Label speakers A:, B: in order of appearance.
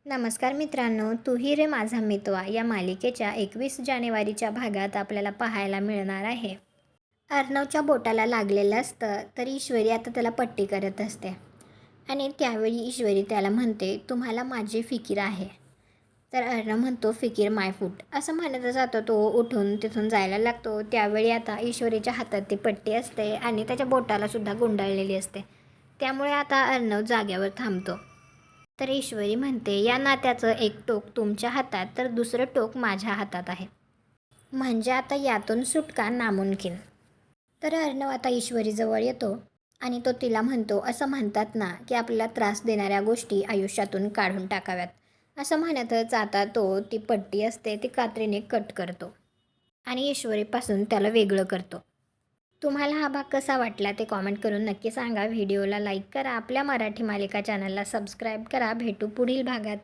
A: नमस्कार मित्रांनो, तू ही रे माझा मितवा या मालिकेच्या 21 जानेवारीच्या भागात आपल्याला पाहायला मिळणार आहे. अर्णवच्या बोटाला लागलेलं असतं तर ईश्वरी आता त्याला पट्टी करत असते आणि त्यावेळी ईश्वरी त्याला म्हणते, तुम्हाला माझी फिकीर आहे. तर अर्णव म्हणतो, फिकीर मायफूट असं म्हणत जातो. तो उठून तिथून जायला लागतो. त्यावेळी आता ईश्वरीच्या हातात ती पट्टी असते आणि त्याच्या बोटाला सुद्धा गुंडाळलेली असते. त्यामुळे आता अर्णव जाग्यावर थांबतो. तर ईश्वरी म्हणते, या नात्याचं एक टोक तुमच्या हातात तर दुसरं टोक माझ्या हातात आहे. म्हणजे आता यातून सुटका नामुमकीन. तर अर्णव आता ईश्वरीजवळ येतो आणि तो तिला म्हणतो, असं म्हणतात ना की आपल्याला त्रास देणाऱ्या गोष्टी आयुष्यातून काढून टाकाव्यात. असं म्हणतच आता तो ती पट्टी असते ती कात्रीने कट करतो आणि ईश्वरीपासून त्याला वेगळं करतो. तुम्हाला हा भाग कसा वाटला ते कॉमेंट करून नक्की सांगा. व्हिडिओला लाईक करा. आपल्या मराठी मालिका चॅनलला सबस्क्राईब करा. भेटू पुढील भागात.